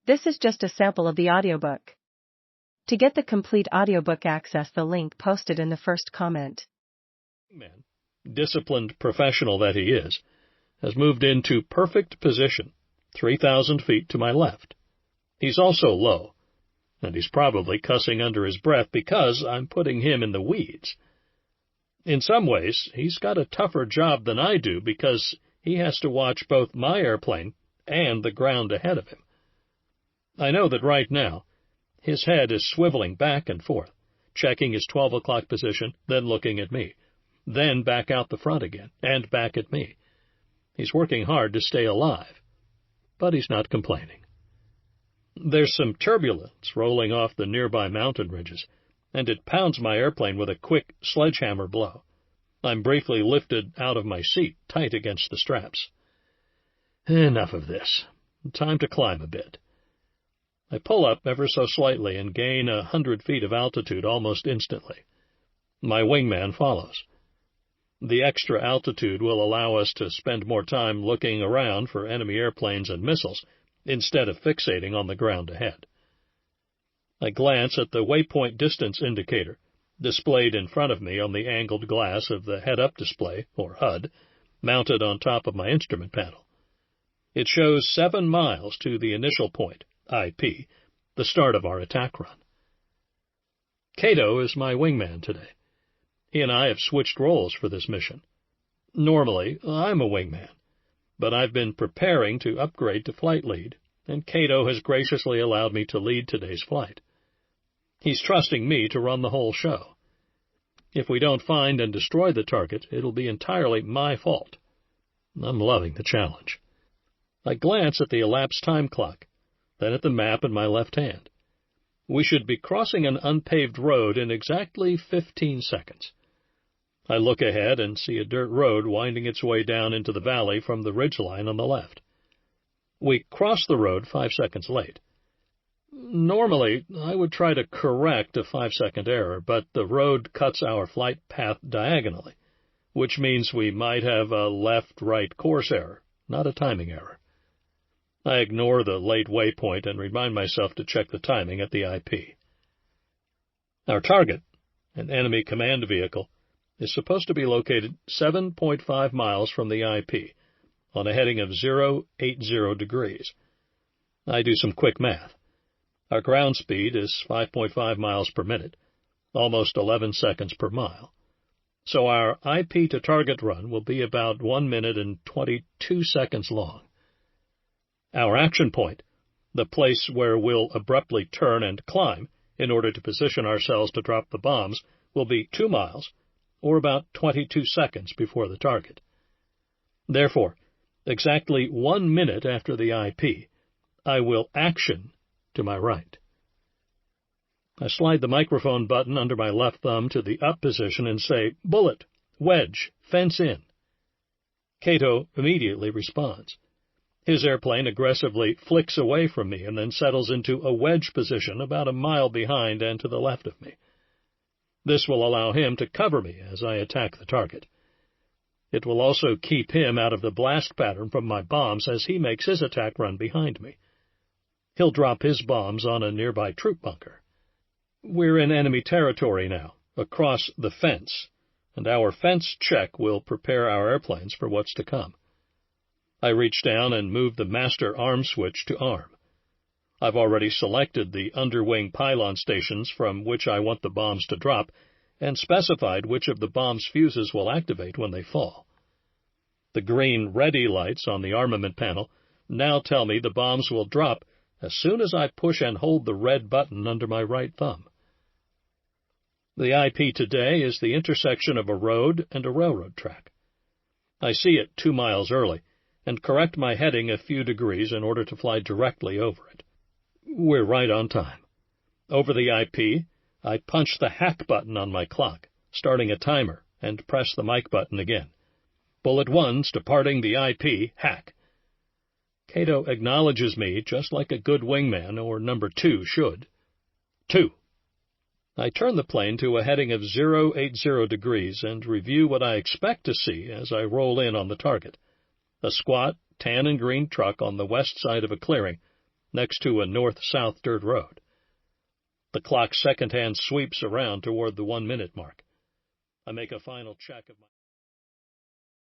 This is just a sample of the audiobook. To get the complete audiobook, access the link posted in the first comment. Man, disciplined professional that he is, has moved into perfect position, 3,000 feet to my left. He's also low, and he's probably cussing under his breath because I'm putting him in the weeds. In some ways, he's got a tougher job than I do because he has to watch both my airplane and the ground ahead of him. I know that right now, his head is swiveling back and forth, checking his 12 o'clock position, then looking at me, then back out the front again, and back at me. He's working hard to stay alive, but he's not complaining. There's some turbulence rolling off the nearby mountain ridges, and it pounds my airplane with a quick sledgehammer blow. I'm briefly lifted out of my seat, tight against the straps. Enough of this. Time to climb a bit. I pull up ever so slightly and gain 100 feet of altitude almost instantly. My wingman follows. The extra altitude will allow us to spend more time looking around for enemy airplanes and missiles instead of fixating on the ground ahead. I glance at the waypoint distance indicator, displayed in front of me on the angled glass of the head-up display, or HUD, mounted on top of my instrument panel. It shows 7 miles to the initial point, IP, the start of our attack run. Cato is my wingman today. He and I have switched roles for this mission. Normally, I'm a wingman, but I've been preparing to upgrade to flight lead, and Cato has graciously allowed me to lead today's flight. He's trusting me to run the whole show. If we don't find and destroy the target, it'll be entirely my fault. I'm loving the challenge. I glance at the elapsed time clock, then at the map in my left hand. We should be crossing an unpaved road in exactly 15 seconds. I look ahead and see a dirt road winding its way down into the valley from the ridgeline on the left. We cross the road 5 seconds late. Normally, I would try to correct a 5-second error, but the road cuts our flight path diagonally, which means we might have a left-right course error, not a timing error. I ignore the late waypoint and remind myself to check the timing at the IP. Our target, an enemy command vehicle, is supposed to be located 7.5 miles from the IP, on a heading of 080 degrees. I do some quick math. Our ground speed is 5.5 miles per minute, almost 11 seconds per mile. So our IP to target run will be about 1 minute and 22 seconds long. Our action point, the place where we'll abruptly turn and climb in order to position ourselves to drop the bombs, will be 2 miles, or about 22 seconds before the target. Therefore, exactly 1 minute after the IP, I will action to my right. I slide the microphone button under my left thumb to the up position and say, "Bullet, wedge, fence in." Cato immediately responds. His airplane aggressively flicks away from me and then settles into a wedge position about a mile behind and to the left of me. This will allow him to cover me as I attack the target. It will also keep him out of the blast pattern from my bombs as he makes his attack run behind me. He'll drop his bombs on a nearby troop bunker. We're in enemy territory now, across the fence, and our fence check will prepare our airplanes for what's to come. I reach down and move the master arm switch to arm. I've already selected the underwing pylon stations from which I want the bombs to drop, and specified which of the bomb's fuses will activate when they fall. The green ready lights on the armament panel now tell me the bombs will drop as soon as I push and hold the red button under my right thumb. The IP today is the intersection of a road and a railroad track. I see it 2 miles early, and correct my heading a few degrees in order to fly directly over it. We're right on time. Over the IP, I punch the hack button on my clock, starting a timer, and press the mic button again. Bullet 1's departing the IP, hack. Cato acknowledges me just like a good wingman, or number 2 should. 2. I turn the plane to a heading of 080 degrees and review what I expect to see as I roll in on the target. A squat, tan and green truck on the west side of a clearing, next to a north-south dirt road. The clock's second hand sweeps around toward the 1-minute mark. I make a final check of my